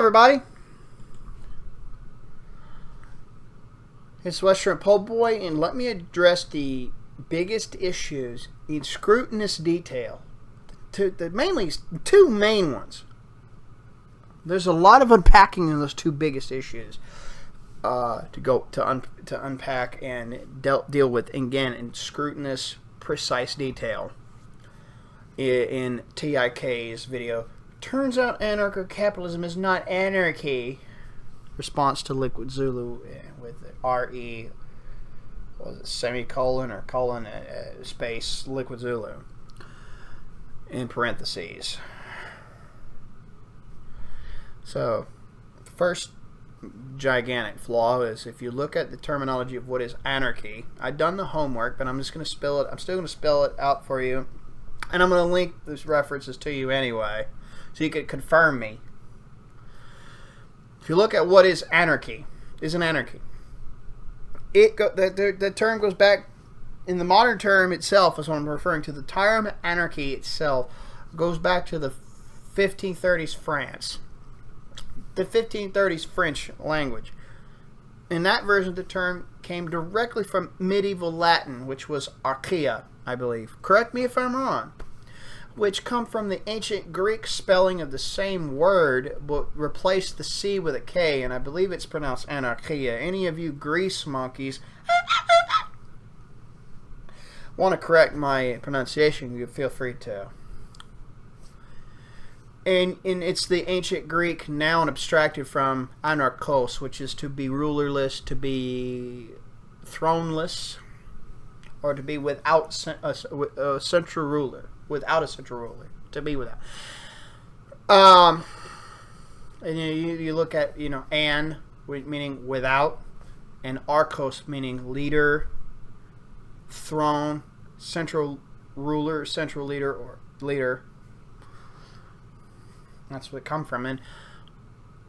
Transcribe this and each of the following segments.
everybody. It's Western Pole Boy, and let me address the biggest issues in scrutinous detail. Mainly two main ones. There's a lot of unpacking in those two biggest issues to unpack and deal with again in scrutinous, precise detail. In TIK's video, turns out anarcho-capitalism is not anarchy. Response to LiquidZulu with RE, was it semicolon or colon space LiquidZulu in parentheses. So, the first gigantic flaw is if you look at the terminology of what is anarchy. I've done the homework, but I'm just going to spell it. I'm still going to spell it out for you, and I'm going to link these references to you anyway, so you can confirm me. If you look at what is anarchy, is an anarchy. The term goes back, in the modern term itself, is what I'm referring to. The term anarchy itself goes back to the 1530s France. The 1530s French language. And that version of the term came directly from medieval Latin, which was archaea, I believe. Correct me if I'm wrong. Which come from the ancient Greek spelling of the same word, but replaced the C with a K, and I believe it's pronounced anarchaea. Any of you grease monkeys want to correct my pronunciation, you feel free to. And it's the ancient Greek noun abstracted from anarchos, which is to be rulerless, to be throneless, or to be without a central ruler. Without a central ruler, to be without. And you look at, an, meaning without, and archos, meaning leader, throne, central ruler, central leader, or leader. That's what it come from. And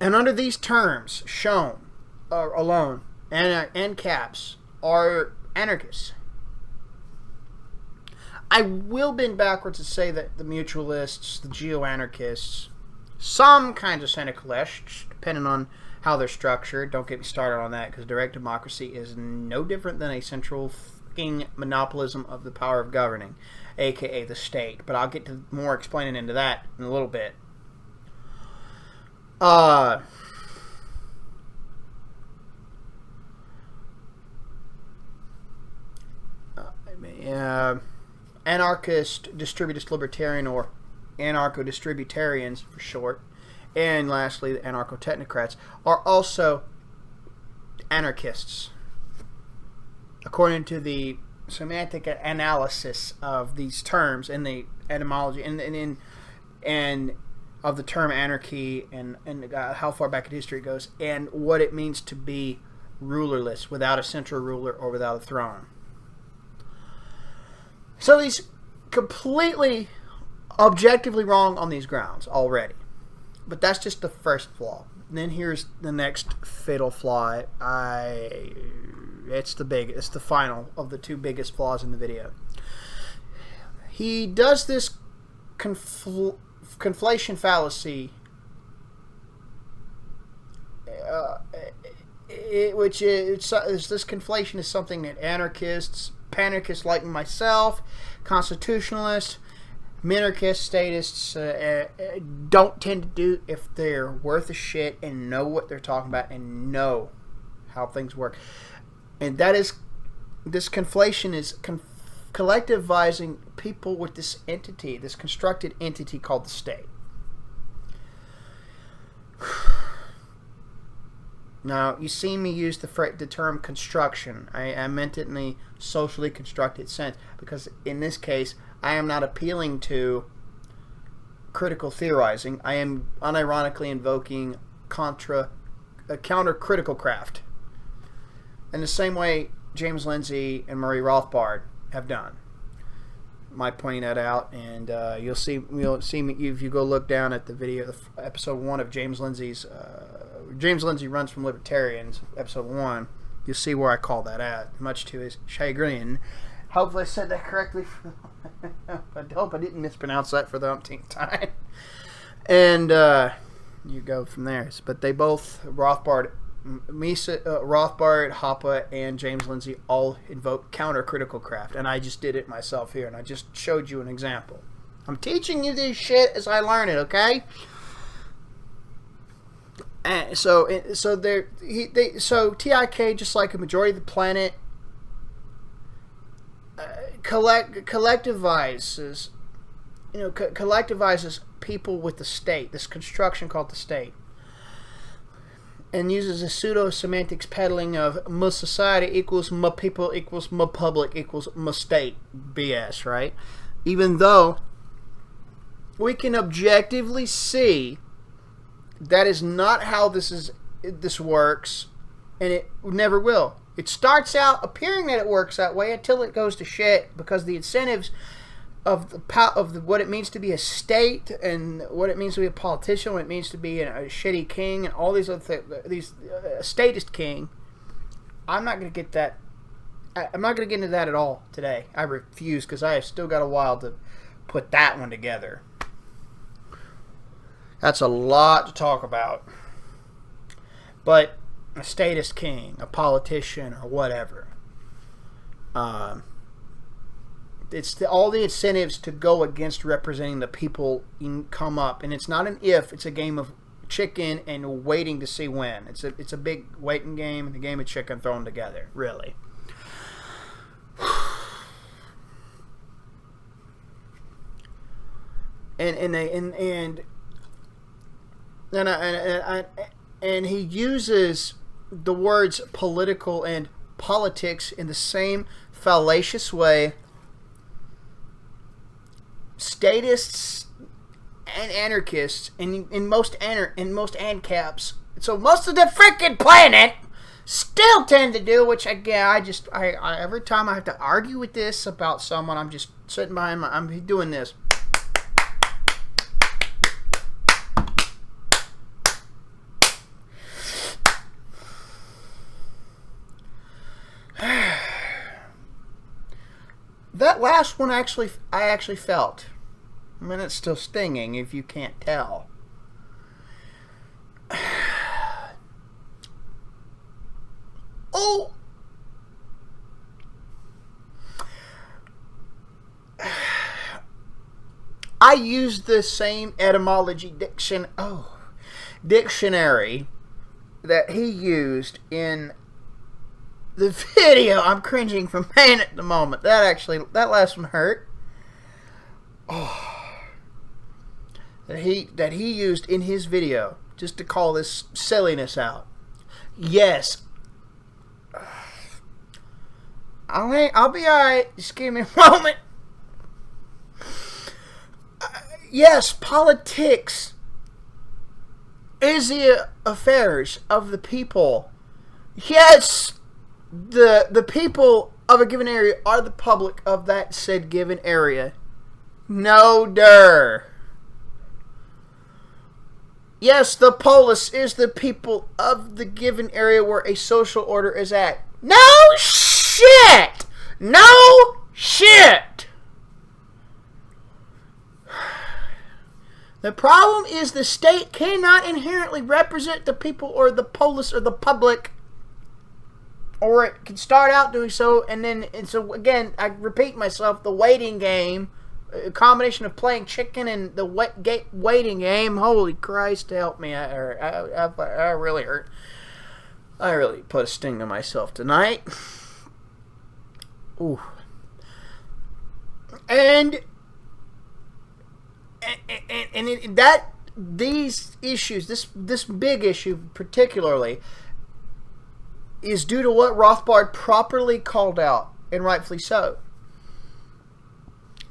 under these terms shown alone, Ancaps are anarchists. I will bend backwards to say that the mutualists, the geo-anarchists, some kinds of syndicalists, depending on how they're structured. Don't get me started on that, because direct democracy is no different than a central fucking monopolism of the power of governing, aka the state. But I'll get to more explaining into that in a little bit. Anarchist, distributist, libertarian, or anarcho-distributarians for short, and lastly the anarcho-technocrats, are also anarchists. According to the semantic analysis of these terms and the etymology and of the term anarchy and how far back in history it goes, and what it means to be rulerless, without a central ruler or without a throne. So he's completely objectively wrong on these grounds already. But that's just the first flaw. And then here's the next fatal flaw. It's the final of the two biggest flaws in the video. He does this conflation fallacy, this conflation is something that anarchists, panarchists like myself, constitutionalists, minarchists, statists don't tend to do if they're worth a shit and know what they're talking about and know how things work. And that is, this conflation is collectivizing people with this entity, this constructed entity called the state. Now, you see me use the term construction. I meant it in the socially constructed sense, because in this case, I am not appealing to critical theorizing. I am unironically invoking counter-critical craft. In the same way James Lindsay and Murray Rothbard have done. My pointing that out, and you'll see me if you go look down at the video, episode 1 of James Lindsay's. James Lindsay Runs from Libertarians, episode 1. You'll see where I call that at, much to his chagrin. Hopefully I said that correctly. I hope I didn't mispronounce that for the umpteenth time. And you go from there. But they both, Rothbard, Rothbard, Hoppe, and James Lindsay all invoke counter-critical craft, and I just did it myself here, and I just showed you an example. I'm teaching you this shit as I learn it, okay? And so TIK, just like a majority of the planet, collectivizes, collectivizes people with the state, this construction called the state, and uses a pseudosemantics peddling of my society equals my people equals my public equals my state BS, right? Even though we can objectively see that is not how this works, and it never will. It starts out appearing that it works that way until it goes to shit, because the incentives of what it means to be a state, and what it means to be a politician, what it means to be a shitty king, and all these other things, statist king. I'm not going to get that. I'm not going to get into that at all today. I refuse, because I have still got a while to put that one together. That's a lot to talk about. But a statist king, a politician, or whatever. It's all the incentives to go against representing the people come up, and it's not an if; it's a game of chicken and waiting to see when. It's a big waiting game and a game of chicken thrown together, really. And he uses the words political and politics in the same fallacious way statists and anarchists in most Ancaps, so most of the freaking planet, still tend to do, which again, I every time I have to argue with this about someone, I'm just sitting behind I'm doing this. That last one I actually felt. I mean, it's still stinging if you can't tell. Oh! I used the same etymology dictionary that he used in the video. I'm cringing from pain at the moment. That last one hurt. Oh. That he used in his video just to call this silliness out. Yes. I'll be alright. Just give me a moment. Yes, politics is the affairs of the people. Yes. The people of a given area are the public of that said given area. No der. Yes, the polis is the people of the given area where a social order is at. No shit! No shit! The problem is the state cannot inherently represent the people or the polis or the public. Or it can start out doing so, and so again, I repeat myself, the waiting game, a combination of playing chicken and the waiting game, holy Christ, help me, I really hurt. I really put a sting to myself tonight. Ooh. And these issues, this big issue particularly, is due to what Rothbard properly called out, and rightfully so.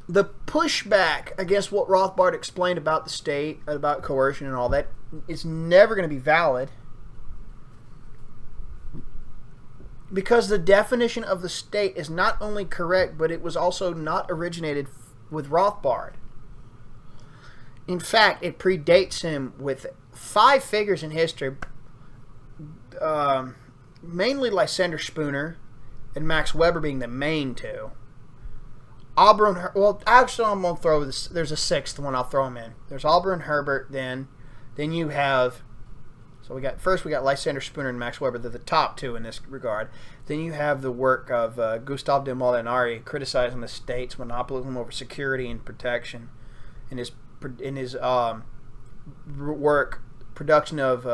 The pushback against what Rothbard explained about the state, about coercion and all that, is never going to be valid, because the definition of the state is not only correct, but it was also not originated with Rothbard. In fact, it predates him with 5 figures in history, mainly Lysander Spooner and Max Weber being the main two. Well, actually, I'm going to throw this. There's a 6th one I'll throw him in. There's Auburn Herbert, then Then you have, so we got Lysander Spooner and Max Weber. They're the top two in this regard. Then you have the work of Gustave de Molinari criticizing the state's monopolism over security and protection in his work, production of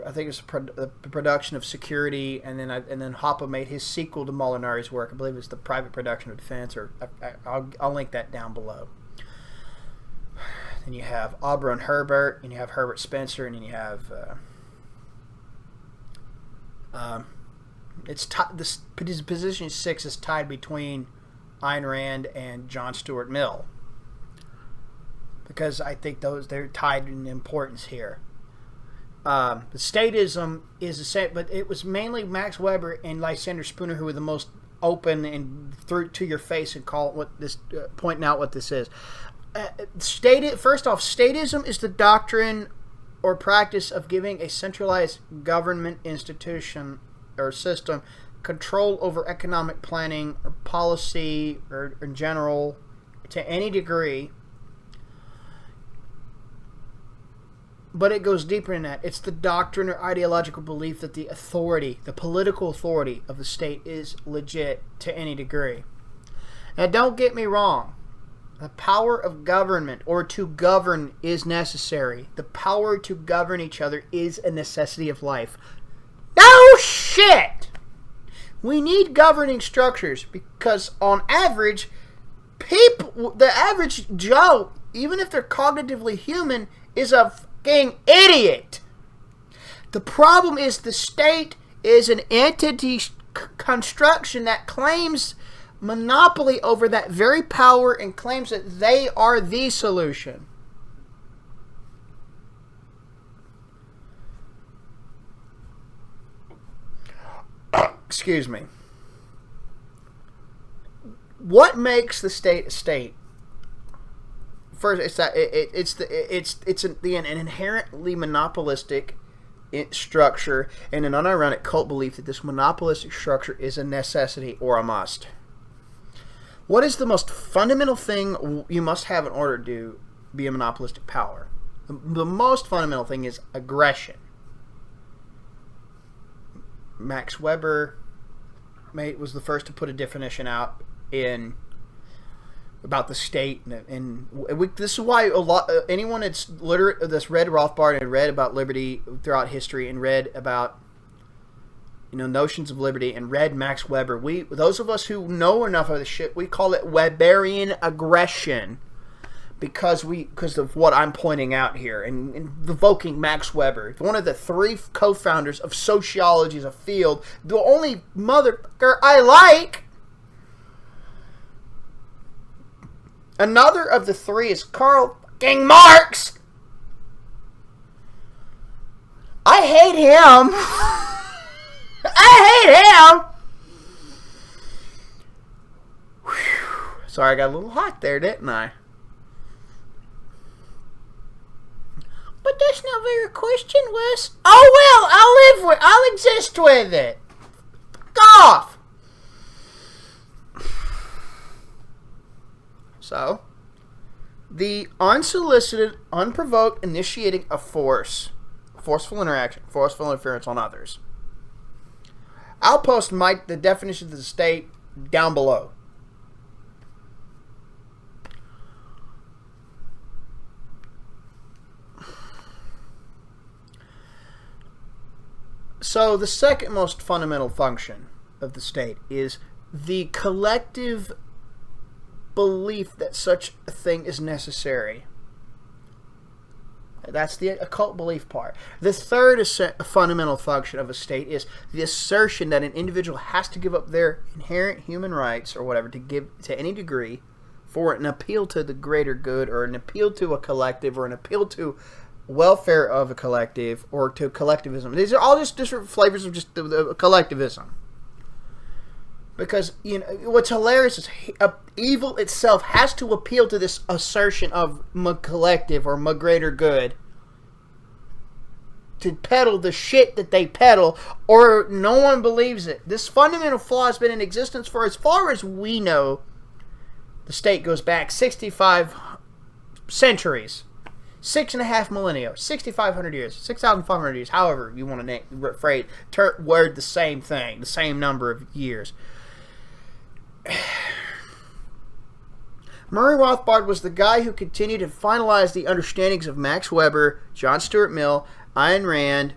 I think it's the production of security, and then Hoppe made his sequel to Molinari's work. I believe it's the private production of defense, or I'll link that down below. Then you have Auber and Herbert, and you have Herbert Spencer, and then you have this position 6 is tied between Ayn Rand and John Stuart Mill, because I think they're tied in importance here. The statism is the same, but it was mainly Max Weber and Lysander Spooner who were the most open and through to your face and pointing out what this is. First off, statism is the doctrine or practice of giving a centralized government institution or system control over economic planning or policy or in general to any degree. But it goes deeper than that. It's the doctrine or ideological belief that the authority, the political authority of the state is legit to any degree. Now, don't get me wrong. The power of government or to govern is necessary. The power to govern each other is a necessity of life. No shit! We need governing structures because on average, the average Joe, even if they're cognitively human, is a fucking idiot. The problem is the state is an entity construction that claims monopoly over that very power and claims that they are the solution. Excuse me. What makes the state a state? First, it's that it's an inherently monopolistic structure and an unironic cult belief that this monopolistic structure is a necessity or a must. What is the most fundamental thing you must have in order to be a monopolistic power? The most fundamental thing is aggression. Max Weber was the first to put a definition out about the state, and this is why anyone that's read Rothbard and read about liberty throughout history and read about notions of liberty and read Max Weber, those of us who know enough of the shit, we call it Weberian aggression because of what I'm pointing out here and evoking Max Weber, one of the 3 co-founders of sociology as a field, the only motherfucker I like. Another of the 3 is Karl fucking Marx. I hate him. I hate him. Whew. Sorry, I got a little hot there, didn't I? But that's not very Christian, Wes. Oh well, I'll exist with it. Fuck off. So, the unsolicited, unprovoked initiating of forceful interaction, forceful interference on others. I'll post the definition of the state down below. So the second most fundamental function of the state is the collective belief that such a thing is necessary. That's the occult belief part. The third fundamental function of a state is the assertion that an individual has to give up their inherent human rights or whatever to give to any degree for an appeal to the greater good or an appeal to a collective or an appeal to welfare of a collective or to collectivism. These are all just different flavors of just the collectivism. Because what's hilarious is evil itself has to appeal to this assertion of my collective or my greater good to peddle the shit that they peddle, or no one believes it. This fundamental flaw has been in existence for as far as we know. The state goes back centuries. 6.5 millennia, 6,500 years, 6,500 years, however you want to phrase, word the same thing, the same number of years. Murray Rothbard was the guy who continued to finalize the understandings of Max Weber, John Stuart Mill, Ayn Rand,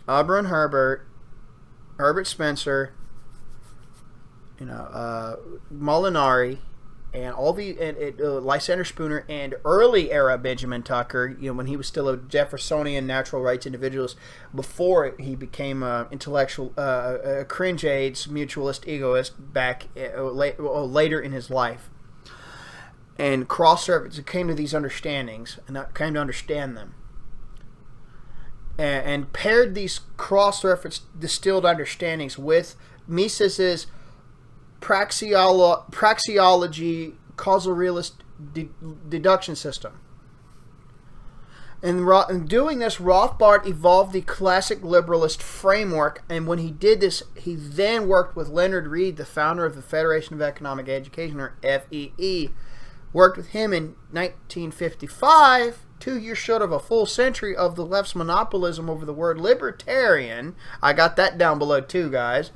Auburn Herbert, Herbert Spencer, Molinari, and all the Lysander Spooner, and early era Benjamin Tucker, when he was still a Jeffersonian natural rights individualist before he became intellectual, cringe aids, mutualist, egoist back later in his life. And cross-reference, it came to these understandings, and came to understand them. And paired these cross-reference distilled understandings with Mises's praxeology causal realist deduction system. In doing this, Rothbard evolved the classic liberalist framework, and when he did this, he then worked with Leonard Read, the founder of the Federation of Economic Education, or FEE, worked with him in 1955, 2 years short of a full century of the left's monopolism over the word libertarian. I got that down below too, guys.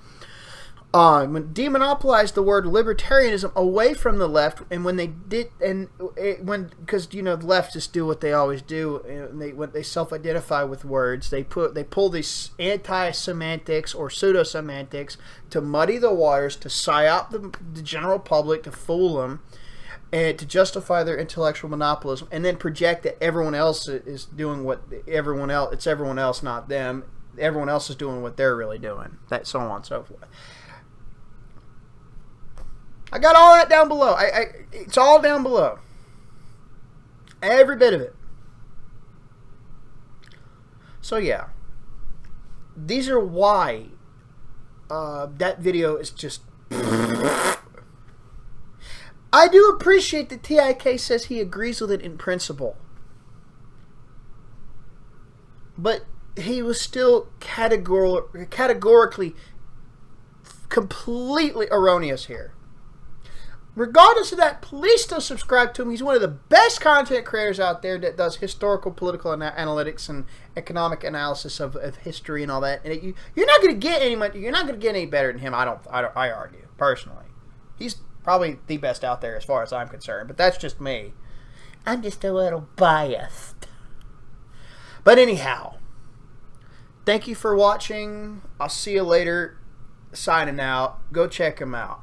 Demonopolized the word libertarianism away from the left, and when they did, because the leftists do what they always do, when they self-identify with words, they pull these anti-semantics or pseudosemantics to muddy the waters, to psyop the general public, to fool them, and to justify their intellectual monopolism, and then project that everyone else is doing what everyone else. It's everyone else, not them. Everyone else is doing what they're really doing. That so on and so forth. I got all that down below. It's all down below. Every bit of it. So yeah. These are why that video is just... I do appreciate that TIK says he agrees with it in principle. But he was still categorically completely erroneous here. Regardless of that, please still subscribe to him. He's one of the best content creators out there that does historical, political analytics and economic analysis of history and all that. And you're not going to get any better than him. I argue personally. He's probably the best out there as far as I'm concerned, but that's just me. I'm just a little biased. But anyhow, thank you for watching. I'll see you later. Signing out. Go check him out.